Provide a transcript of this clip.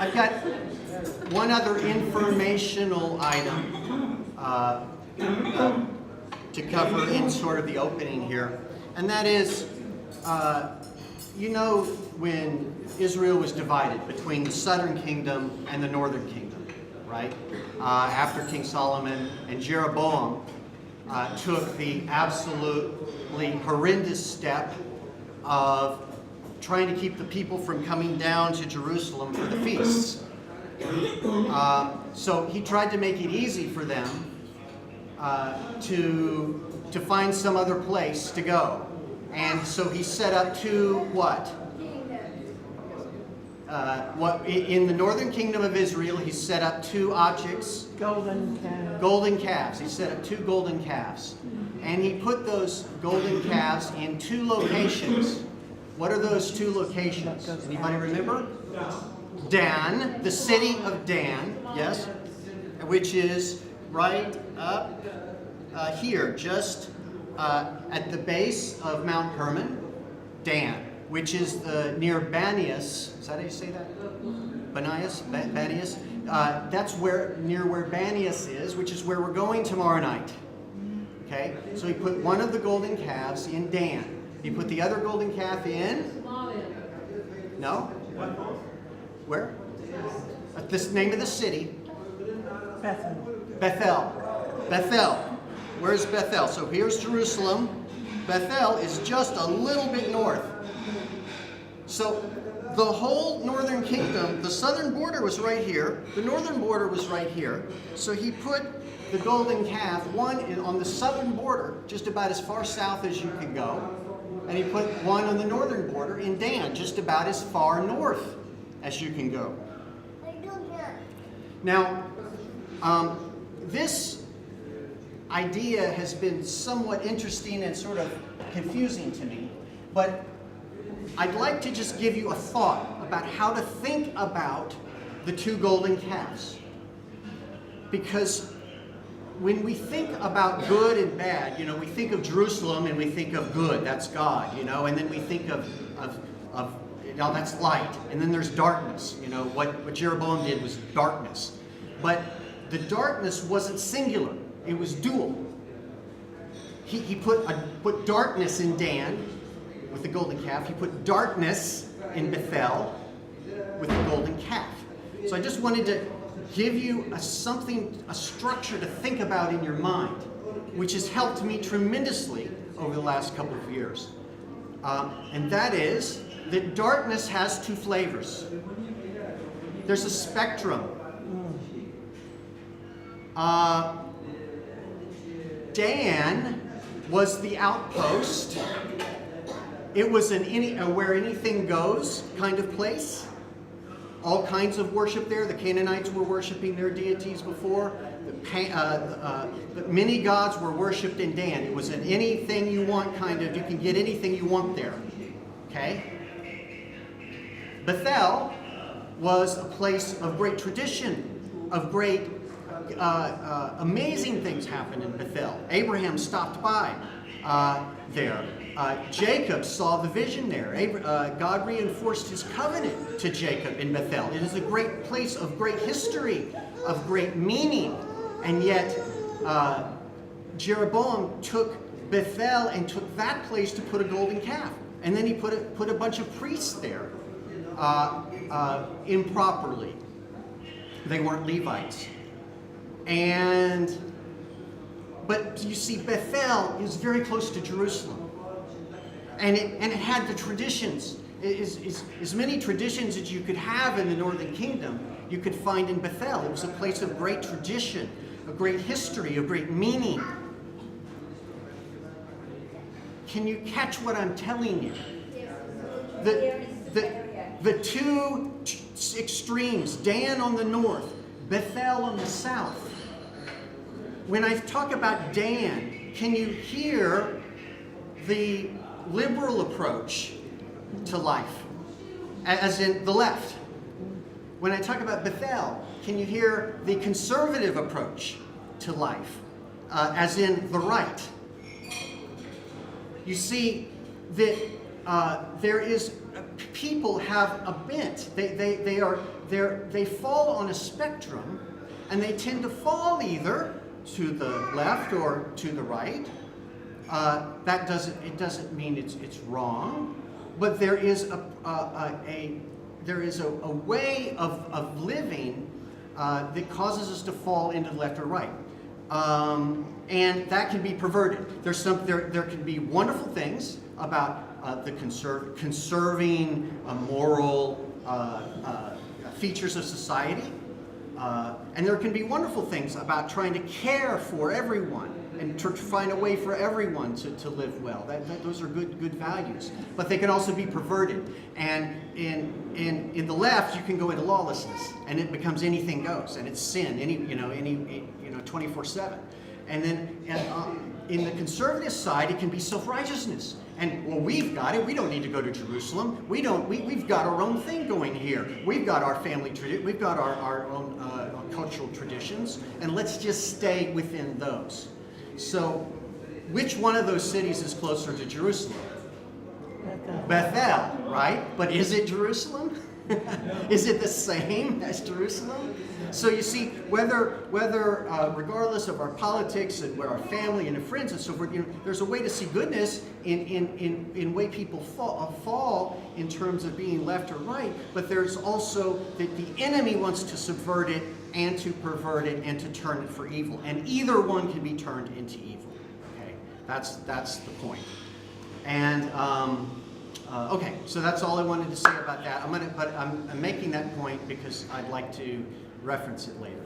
I've got one other informational item to cover in sort of the opening here, and that is, you know, when Israel was divided between the southern kingdom and the northern kingdom, right? After King Solomon and Jeroboam took the absolutely horrendous step of trying to keep the people from coming down to Jerusalem for the feasts. So he tried to make it easy for them to find some other place to go. And so he set up two what? In the northern kingdom of Israel, he set up two objects. Golden calves. Golden calves. He set up two golden calves. And he put those golden calves in two locations. What are those two locations? Anybody remember? Dan, the city of Dan, yes, which is right up here, just at the base of Mount Hermon, Dan, which is near Banias. Is that how you say that? Banias. That's near where Banias is, which is where we're going tomorrow night. Okay, so he put one of the golden calves in Dan. He put the other golden calf in? No? Where? The name of the city? Bethel. Bethel. Where's Bethel? So here's Jerusalem. Bethel is just a little bit north. So the whole northern kingdom, the southern border was right here. The northern border was right here. So he put the golden calf, one on the southern border, just about as far south as you could go. And he put one on the northern border in Dan, just about as far north as you can go. Now, this idea has been somewhat interesting and sort of confusing to me, but I'd like to just give you a thought about how to think about the two golden calves. Because when we think about good and bad, you know, we think of Jerusalem and we think of good, that's God, you know, and then we think of you know, that's light, and then there's darkness, you know, what Jeroboam did was darkness. But the darkness wasn't singular, it was dual. He put darkness in Dan with the golden calf, he put darkness in Bethel with the golden calf. So I just wanted to give you a structure to think about in your mind, which has helped me tremendously over the last couple of years. And that is that darkness has two flavors. There's a spectrum. Dan was the outpost. It was where anything goes kind of place. All kinds of worship there. The Canaanites were worshiping their deities before. Many gods were worshipped in Dan. It was an anything you want kind of, you can get anything you want there. Okay? Bethel was a place of great tradition, of great amazing things happened in Bethel. Abraham stopped by there. Jacob saw the vision there. God reinforced his covenant to Jacob in Bethel. It is a great place of great history, of great meaning. And yet, Jeroboam took Bethel and took that place to put a golden calf. And then he put a bunch of priests there improperly. They weren't Levites. But you see, Bethel is very close to Jerusalem. And it had the traditions. As many traditions as you could have in the northern kingdom, you could find in Bethel. It was a place of great tradition, of great history, of great meaning. Can you catch what I'm telling you? The two extremes, Dan on the north, Bethel on the south. When I talk about Dan, can you hear the liberal approach to life, as in the left? When I talk about Bethel, can you hear the conservative approach to life, as in the right? You see that people have a bent. They are they fall on a spectrum, and they tend to fall either to the left or to the right. It doesn't mean it's wrong, but there is a way of living that causes us to fall into the left or right, and that can be perverted. There can be wonderful things about the conserving moral features of society, and there can be wonderful things about trying to care for everyone and to find a way for everyone to live well. Those are good values. But they can also be perverted. And in the left, you can go into lawlessness, and it becomes anything goes, and it's sin, 24/7. And then in the conservative side, it can be self-righteousness. And, well, we've got it. We don't need to go to Jerusalem. We've got our own thing going here. We've got our family tradition. We've got our own cultural traditions, and let's just stay within those. So, which one of those cities is closer to Jerusalem? Bethel, right? But is it Jerusalem? Is it the same as Jerusalem? So you see, whether regardless of our politics and where our family and our friends and so forth, there's a way to see goodness in way people fall in terms of being left or right. But there's also that the enemy wants to subvert it and to pervert it and to turn it for evil, and either one can be turned into evil. Okay, that's the point. And okay, so that's all I wanted to say about that. I'm making that point because I'd like to reference it later.